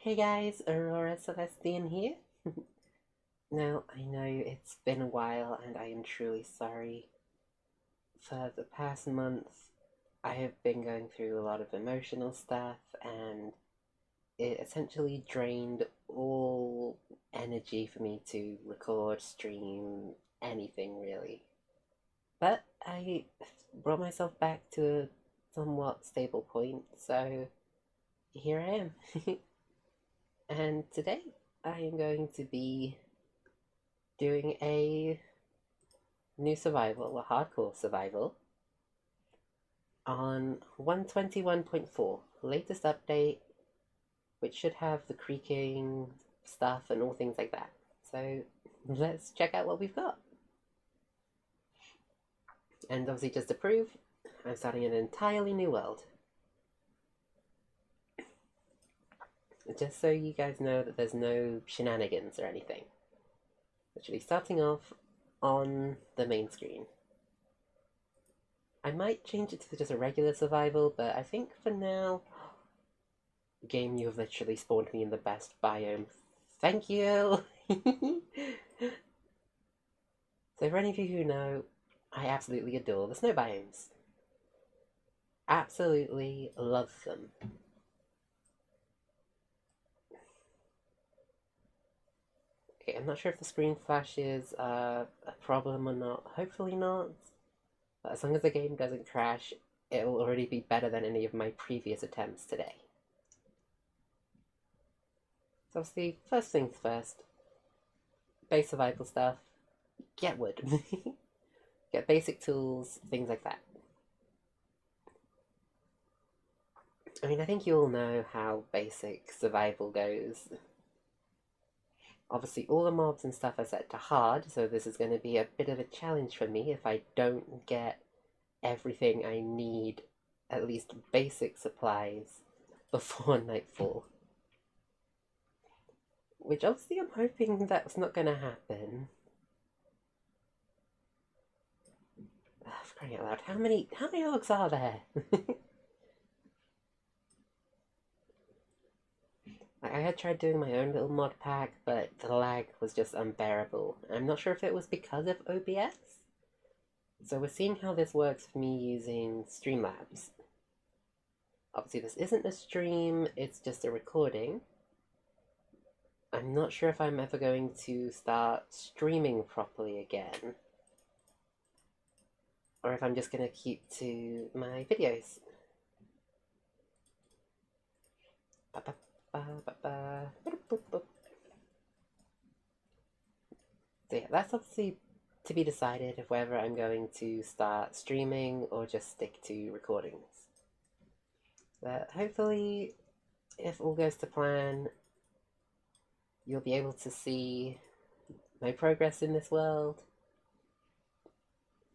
Hey guys, Aurora Celestian here. Now, I know it's been a while and I am truly sorry. For the past month, I have been going through a lot of emotional stuff and it essentially drained all energy for me to record, stream, anything really. But I brought myself back to a somewhat stable point, so here I am. And today I am going to be doing a new survival, a hardcore survival, on 121.4, latest update, which should have the creaking stuff and all things like that. So let's check out what we've got. And obviously, just to prove, I'm starting an entirely new world. Just so you guys know that there's no shenanigans or anything. Literally starting off on the main screen. I might change it to just a regular survival, but I think for now, game, you have literally spawned me in the best biome. Thank you! So for any of you who know, I absolutely adore the snow biomes. Absolutely love them. Okay, I'm not sure if the screen flash is a problem or not. Hopefully not. But as long as the game doesn't crash, it will already be better than any of my previous attempts today. So obviously, first things first, base survival stuff, get wood. Get basic tools, things like that. I mean, I think you all know how basic survival goes. Obviously, all the mobs and stuff are set to hard, so this is going to be a bit of a challenge for me if I don't get everything I need, at least basic supplies, before nightfall. Which obviously I'm hoping that's not going to happen. For crying out loud, how many logs are there? I had tried doing my own little mod pack, but the lag was just unbearable. I'm not sure if it was because of OBS. So we're seeing how this works for me using Streamlabs. Obviously this isn't a stream, it's just a recording. I'm not sure if I'm ever going to start streaming properly again, or if I'm just going to keep to my videos. So yeah, that's obviously to be decided of whether I'm going to start streaming or just stick to recordings. But hopefully, if all goes to plan, you'll be able to see my progress in this world.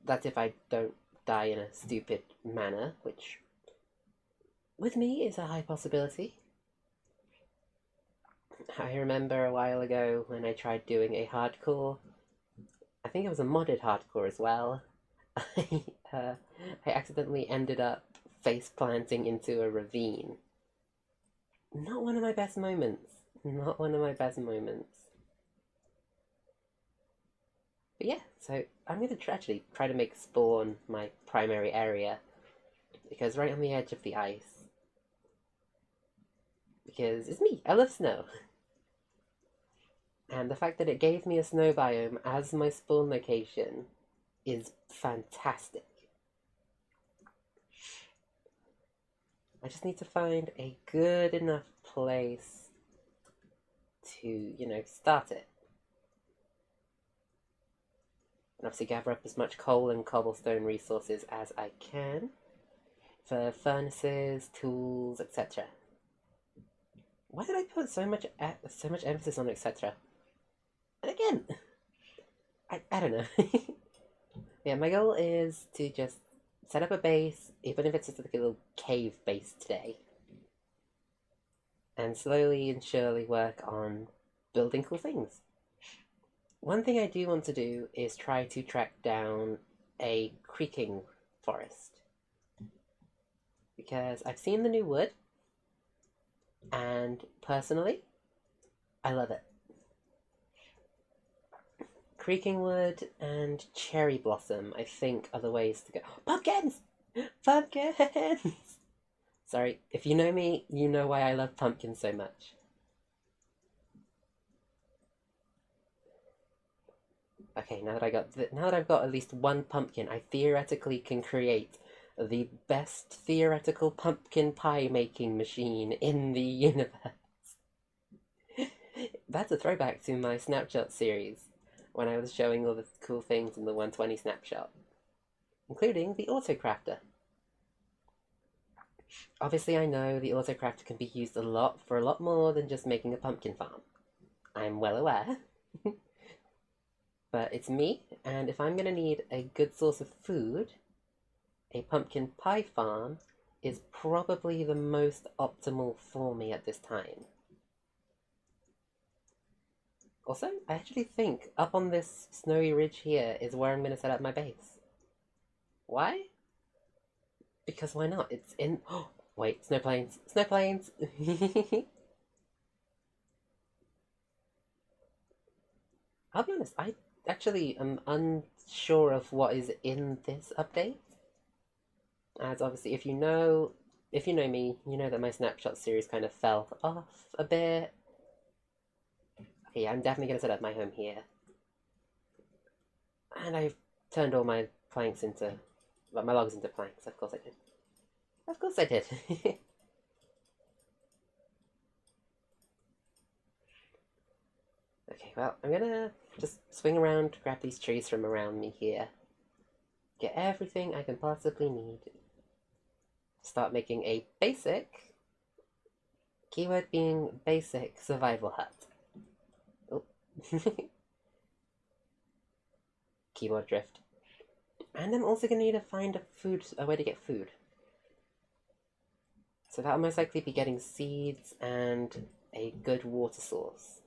That's if I don't die in a stupid manner, which with me is a high possibility. I remember a while ago when I tried doing a hardcore, I think it was a modded hardcore as well. I, uh, I accidentally ended up face planting into a ravine. Not one of my best moments. Not one of my best moments. But yeah, so I'm going to actually try to make spawn my primary area, because right on the edge of the ice. Because it's me, I love snow. And the fact that it gave me a snow biome as my spawn location is fantastic. I just need to find a good enough place to, start it. And obviously gather up as much coal and cobblestone resources as I can for furnaces, tools, etc. Why did I put so much emphasis on etc.? And again, I don't know. Yeah, my goal is to just set up a base, even if it's just like a little cave base today, and slowly and surely work on building cool things. One thing I do want to do is try to track down a creeking forest, because I've seen the new wood, And personally, I love it. Creaking Wood and Cherry Blossom, I think, are the ways to go. Pumpkins! Pumpkins! Sorry, if you know me, you know why I love pumpkins so much. Okay, now that I've got at least one pumpkin, I theoretically can create the best theoretical pumpkin pie making machine in the universe. That's a throwback to my snapshot series when I was showing all the cool things in the 120 snapshot, including the autocrafter. Obviously, I know the autocrafter can be used for a lot more than just making a pumpkin farm. I'm well aware. But it's me, and if I'm going to need a good source of food, a pumpkin pie farm is probably the most optimal for me at this time. Also, I actually think up on this snowy ridge here is where I'm going to set up my base. Why? Because why not? It's in... Oh, wait, snow plains. Snow plains! I'll be honest, I actually am unsure of what is in this update. As obviously, if you know me, you know that my snapshot series kind of fell off a bit. Okay, yeah, I'm definitely gonna set up my home here, and I've turned all my planks into, well, my logs into planks. Of course I did. Of course I did. Okay, well, I'm gonna just swing around, grab these trees from around me here, get everything I can possibly need. Start making a basic, keyword being basic, survival hut. Oh. Keyboard drift. And I'm also going to need to find a way to get food. So that'll most likely be getting seeds and a good water source.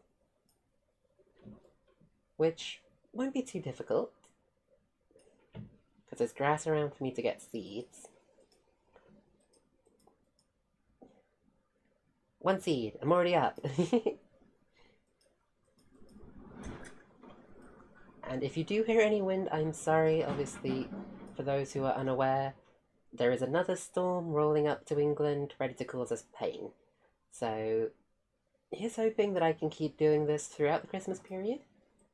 Which won't be too difficult. Because there's grass around for me to get seeds. One seed, I'm already up. And if you do hear any wind, I'm sorry, obviously, for those who are unaware. There is another storm rolling up to England, ready to cause us pain. So, here's hoping that I can keep doing this throughout the Christmas period.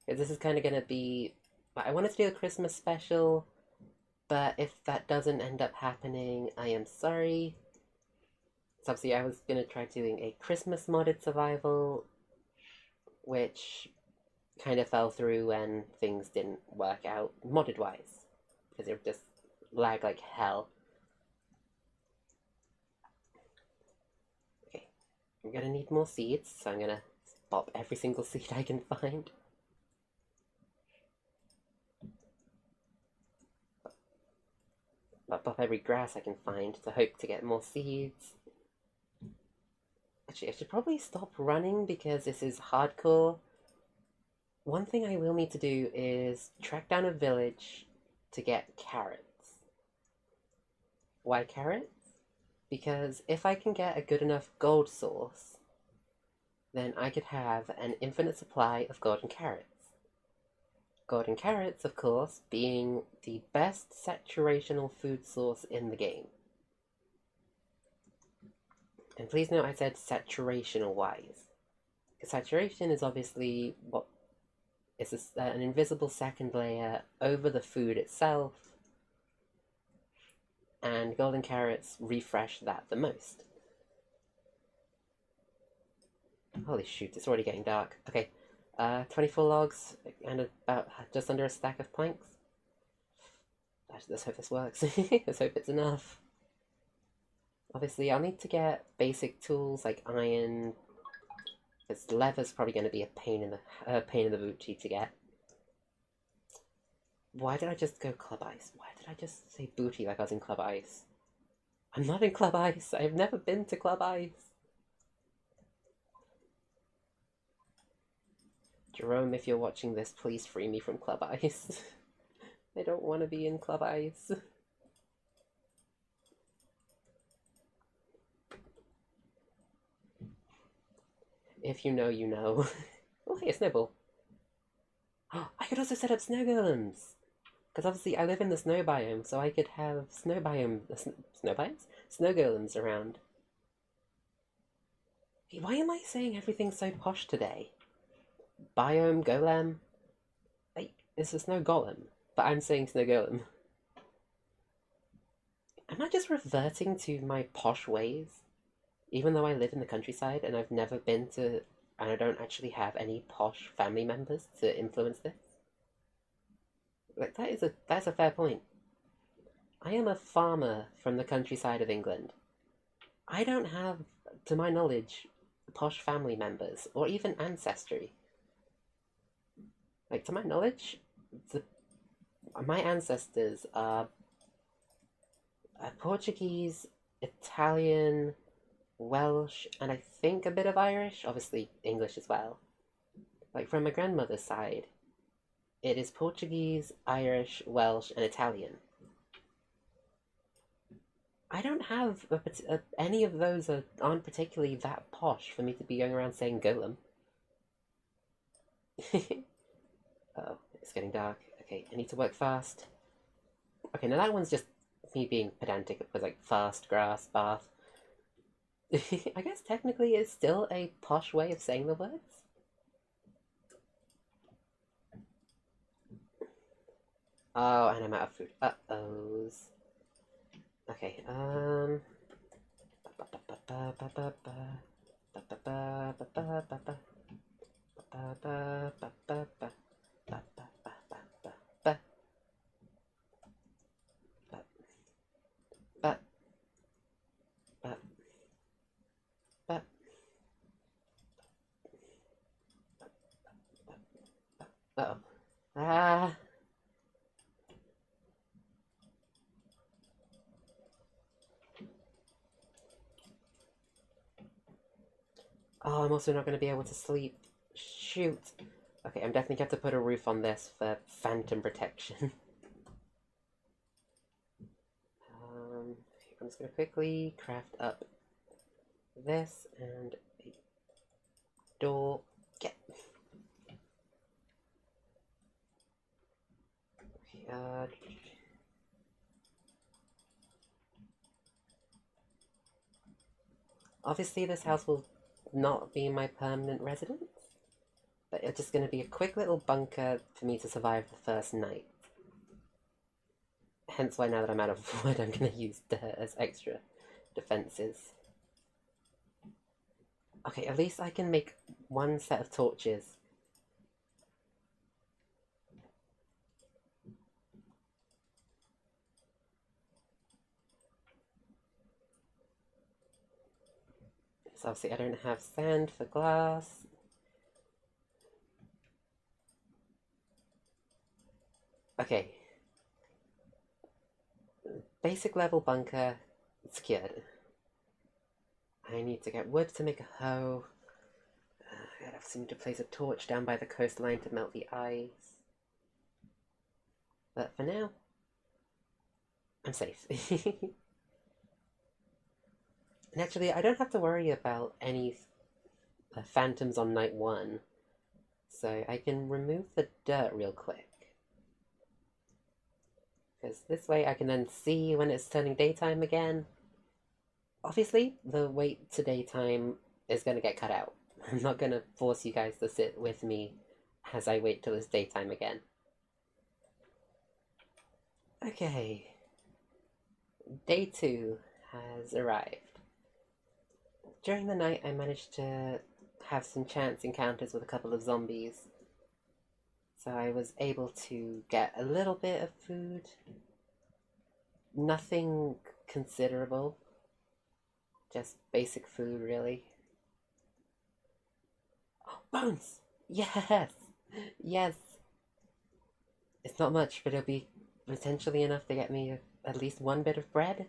Because this is kind of going to be... I wanted to do a Christmas special, but if that doesn't end up happening, I am sorry. So obviously I was going to try doing a Christmas modded survival, which kind of fell through when things didn't work out modded wise, because it just lag like hell. Okay, I'm gonna need more seeds, so I'm gonna pop every single seed I can find. I'll pop every grass I can find to hope to get more seeds. Actually, I should probably stop running because this is hardcore. One thing I will need to do is track down a village to get carrots. Why carrots? Because if I can get a good enough gold source, then I could have an infinite supply of golden carrots. Golden carrots, of course, being the best saturational food source in the game. And please note I said saturational wise. Because saturation is obviously what is an invisible second layer over the food itself, and golden carrots refresh that the most. Holy shoot, it's already getting dark. Okay, 24 logs and about just under a stack of planks. Let's hope this works. Let's hope it's enough. Obviously, I'll need to get basic tools like iron, because leather's probably going to be a pain in the booty to get. Why did I just go Club Ice? Why did I just say booty like I was in Club Ice? I'm not in Club Ice. I've never been to Club Ice. Jerome, if you're watching this, please free me from Club Ice. I don't want to be in Club Ice. If you know, you know. Oh, hey, a snowball. I could also set up snow golems! Because obviously I live in the snow biome, so I could have snow biomes? Snow golems around. Hey, why am I saying everything's so posh today? Biome golem? Like, it's a snow golem, but I'm saying snow golem. Am I just reverting to my posh ways? Even though I live in the countryside and I've never been to, and I don't actually have any posh family members to influence this. Like that's a fair point. I am a farmer from the countryside of England. I don't have, to my knowledge, posh family members or even ancestry. Like to my knowledge, the, my ancestors are Portuguese, Italian, Welsh, and I think a bit of Irish, obviously English as well. Like from my grandmother's side, it is Portuguese, Irish, Welsh, and Italian. I don't have any of those aren't particularly that posh for me to be going around saying golem. Oh, it's getting dark. Okay, I need to work fast. Okay, now that one's just me being pedantic. It was like fast, grass, bath. I guess technically it's still a posh way of saying the words. Oh, and I'm out of food. Uh-ohs. Okay, uh-oh. Ah. Oh, I'm also not going to be able to sleep. Shoot. Okay, I'm definitely going to have to put a roof on this for phantom protection. I'm just going to quickly craft up this and a door. Get. Obviously, this house will not be my permanent residence, but it's just going to be a quick little bunker for me to survive the first night. Hence why now that I'm out of wood, I'm going to use dirt as extra defenses. Okay, at least I can make one set of torches. So obviously I don't have sand for glass. Okay. Basic level bunker secured. I need to get wood to make a hoe. I gotta seem to place a torch down by the coastline to melt the ice. But for now, I'm safe. And actually, I don't have to worry about any phantoms on night one. So I can remove the dirt real quick. Because this way I can then see when it's turning daytime again. Obviously, the wait to daytime is going to get cut out. I'm not going to force you guys to sit with me as I wait till it's daytime again. Okay. Day 2 has arrived. During the night, I managed to have some chance encounters with a couple of zombies. So I was able to get a little bit of food. Nothing considerable. Just basic food, really. Oh, bones! Yes! Yes! It's not much, but it'll be potentially enough to get me at least one bit of bread.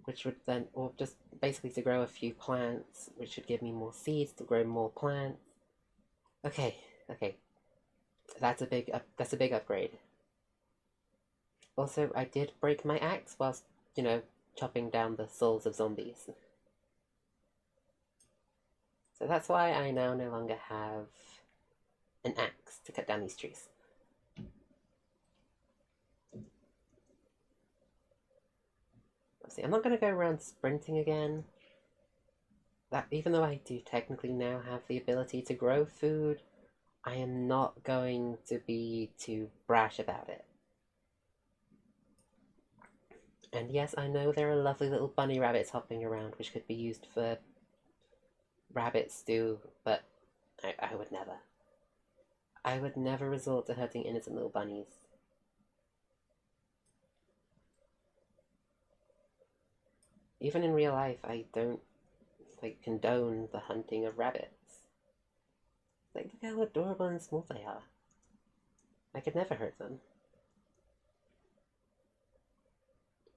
Which would then, or just basically to grow a few plants, which should give me more seeds to grow more plants. Okay, okay. That's a big upgrade. Also, I did break my axe whilst, chopping down the souls of zombies. So that's why I now no longer have an axe to cut down these trees. See, I'm not going to go around sprinting again. That even though I do technically now have the ability to grow food, I am not going to be too brash about it. And yes, I know there are lovely little bunny rabbits hopping around, which could be used for rabbit stew, but I would never. I would never resort to hurting innocent little bunnies. Even in real life, I don't condone the hunting of rabbits. Look how adorable and small they are. I could never hurt them.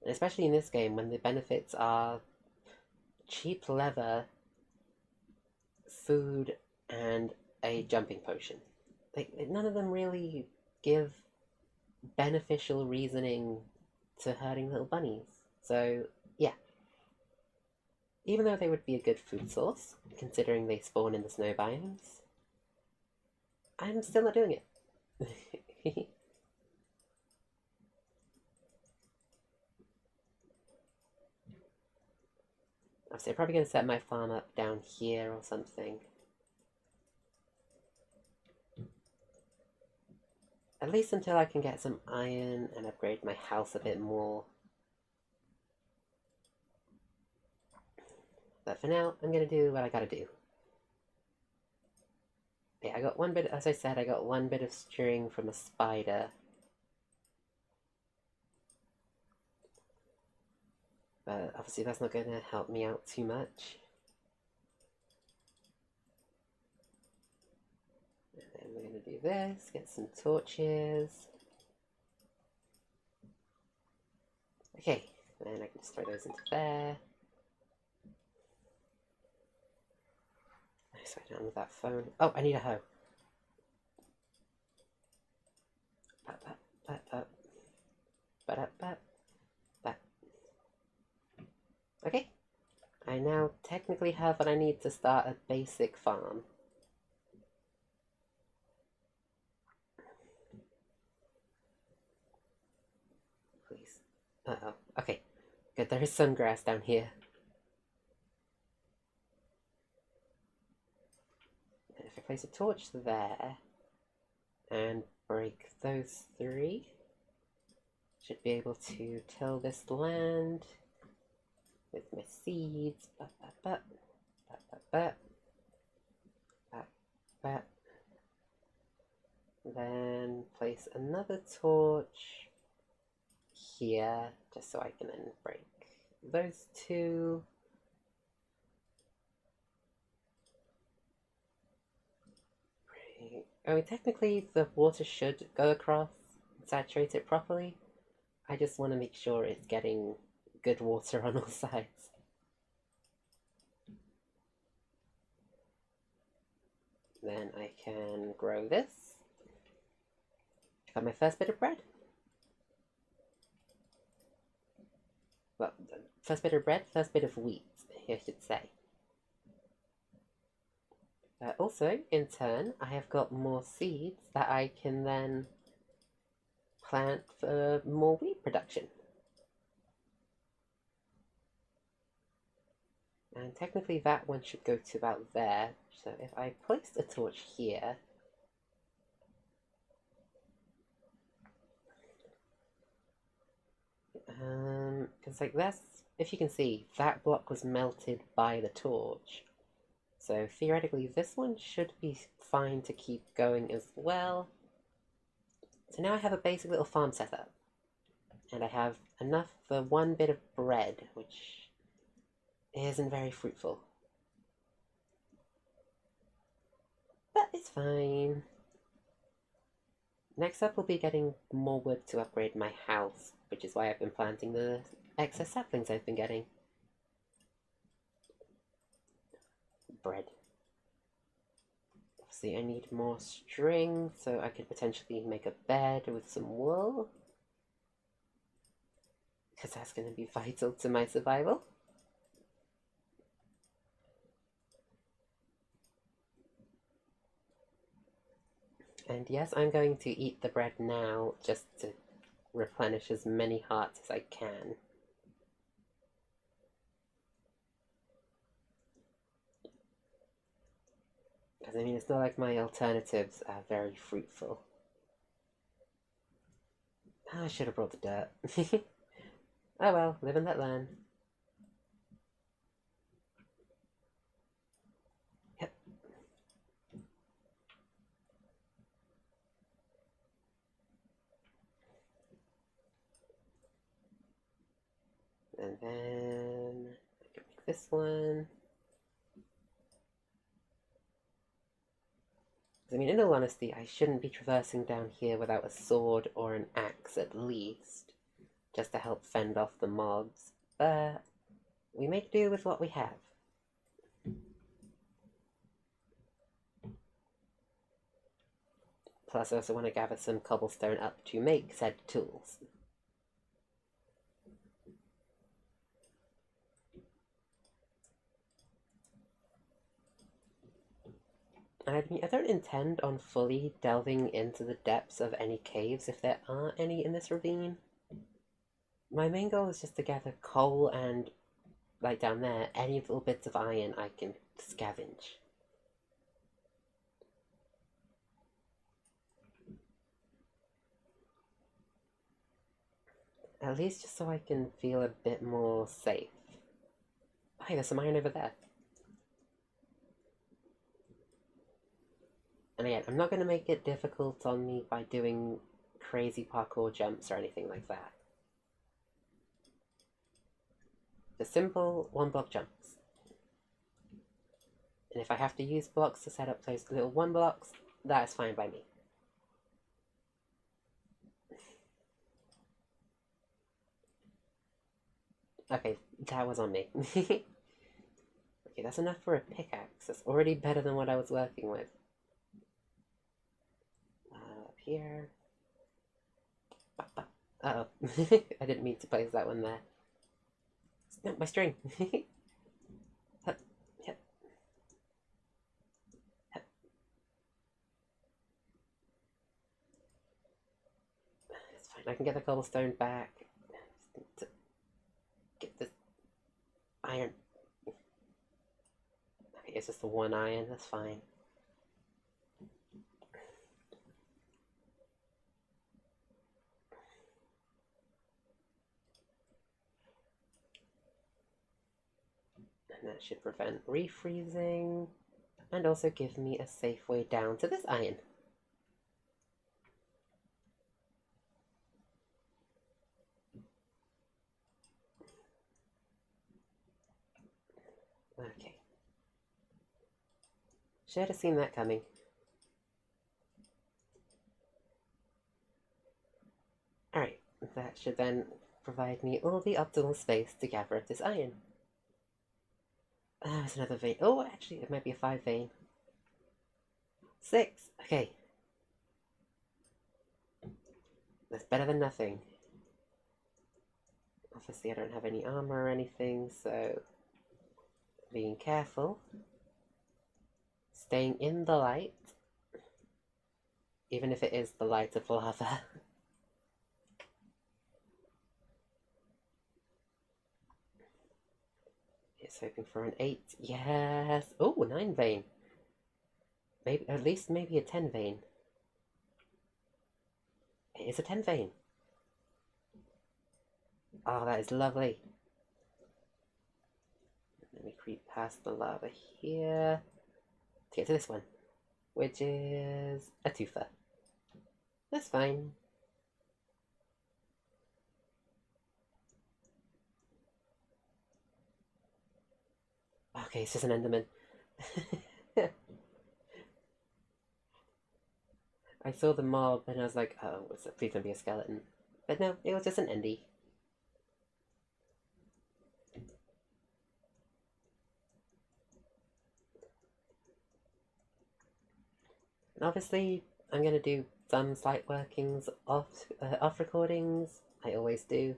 And especially in this game, when the benefits are cheap leather, food, and a jumping potion. None of them really give beneficial reasoning to hurting little bunnies. So, yeah. Even though they would be a good food source, considering they spawn in the snow biomes, I'm still not doing it. Obviously, I'm probably going to set my farm up down here or something. At least until I can get some iron and upgrade my house a bit more. But for now, I'm going to do what I gotta do. Yeah, I got one bit, as I said, I got one bit of string from a spider. But obviously that's not going to help me out too much. And then we're going to do this, get some torches. Okay, then I can just throw those into there. Nice, way down with that phone. Oh, I need a hoe. Okay, I now technically have what I need to start a basic farm. Please. Uh-oh. Okay, good, there is some grass down here. And if I place a torch there and break those three, should be able to till this land with my seeds. Then place another torch here, just so I can then break those two. I mean, technically the water should go across and saturate it properly. I just want to make sure it's getting good water on all sides. Then I can grow this. Got my first bit of bread. Well, first bit of bread, first bit of wheat, I should say. Also, in turn, I have got more seeds that I can then plant for more wheat production. And technically that one should go to about there. So if I placed a torch here, because like that's, if you can see, that block was melted by the torch. So theoretically this one should be fine to keep going as well. So now I have a basic little farm set up. And I have enough for one bit of bread, which isn't very fruitful. But it's fine. Next up, we'll be getting more wood to upgrade my house, which is why I've been planting the excess saplings I've been getting. Bread. See, I need more string, so I could potentially make a bed with some wool. Because that's going to be vital to my survival. And yes, I'm going to eat the bread now just to replenish as many hearts as I can. Because, I mean, it's not like my alternatives are very fruitful. Oh, I should have brought the dirt. Oh well, live and let learn. Yep. And then I can make this one. I mean, in all honesty, I shouldn't be traversing down here without a sword or an axe at least, just to help fend off the mobs. But we make do with what we have. Plus, I also want to gather some cobblestone up to make said tools. I mean, I don't intend on fully delving into the depths of any caves if there are any in this ravine. My main goal is just to gather coal and, like down there, any little bits of iron I can scavenge. At least just so I can feel a bit more safe. Oh, hey, there's some iron over there. And again, I'm not going to make it difficult on me by doing crazy parkour jumps or anything like that. Just simple one-block jumps. And if I have to use blocks to set up those little one blocks, that is fine by me. Okay, that was on me. Okay, that's enough for a pickaxe. That's already better than what I was working with. Up here. Uh-oh. I didn't mean to place that one there. No, my string. Hup, yep. Hup. It's fine. I can get the cobblestone back. Just need to get this iron. Okay, it's just the one iron. That's fine. And that should prevent refreezing. And also give me a safe way down to this iron. Okay. Should have seen that coming. Alright, that should then provide me all the optimal space to gather up this iron. There's another vein. Oh, actually, it might be a 5 vein. 6! Okay. That's better than nothing. Obviously, I don't have any armor or anything, so being careful. Staying in the light. Even if it is the light of lava. It's hoping for an 8. Yes! Oh, 9 vein. Maybe, at least maybe a 10 vein. It is a 10 vein. Oh, that is lovely. Let me creep past the lava here to get to this one, which is a tufa. That's fine. Okay, it's just an enderman. I saw the mob and I was like, oh, please don't be a skeleton. But no, it was just an endy. And obviously, I'm gonna do some slight workings off recordings. I always do.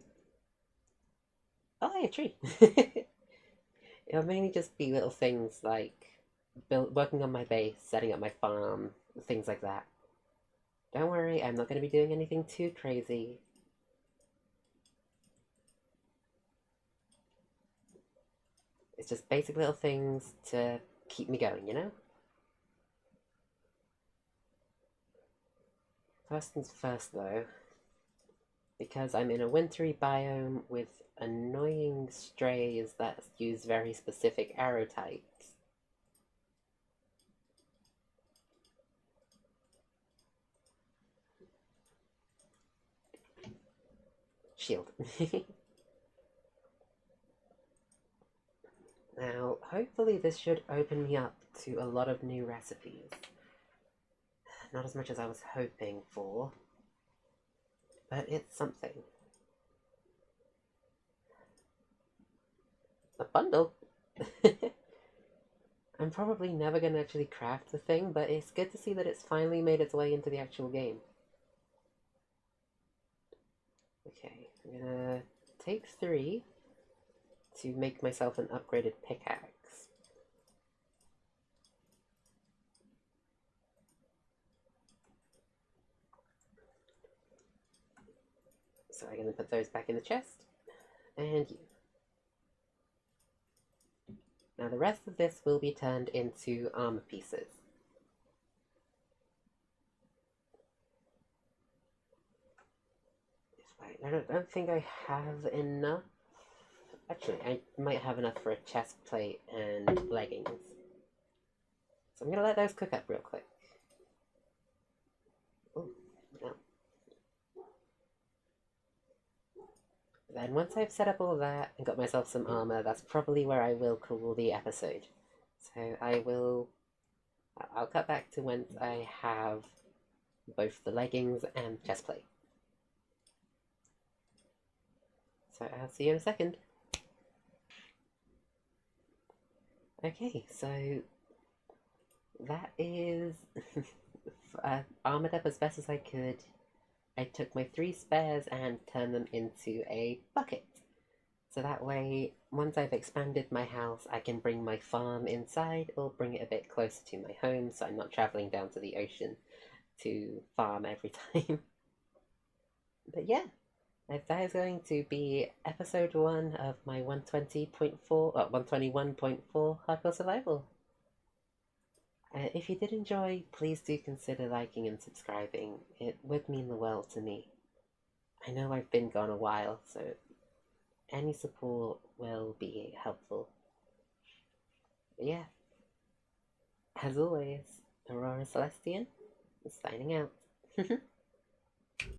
Oh, hey, a tree. It'll mainly just be little things like working on my base, setting up my farm, things like that. Don't worry, I'm not going to be doing anything too crazy. It's just basic little things to keep me going, you know? First things first, though, because I'm in a wintry biome with annoying strays that use very specific arrow types. Shield. Now, hopefully this should open me up to a lot of new recipes. Not as much as I was hoping for, but it's something. A bundle? I'm probably never going to actually craft the thing, but it's good to see that it's finally made its way into the actual game. Okay, I'm gonna take 3 to make myself an upgraded pickaxe. So I'm gonna put those back in the chest, and you. Now the rest of this will be turned into armor pieces. I don't think I have enough. Actually, I might have enough for a chest plate and leggings. So I'm gonna let those cook up real quick. Ooh, no. Then once I've set up all that and got myself some armor, that's probably where I will call the episode. So I'll cut back to once I have both the leggings and chestplate. So I'll see you in a second. Okay, so that is armored up as best as I could. I took my 3 spares and turned them into a bucket. So that way, once I've expanded my house, I can bring my farm inside or bring it a bit closer to my home so I'm not traveling down to the ocean to farm every time. But yeah, that is going to be episode 1 of my 121.4 hardcore survival. If you did enjoy, please do consider liking and subscribing. It would mean the world to me. I know I've been gone a while, so any support will be helpful. But yeah, as always, Aurora Celestian is signing out.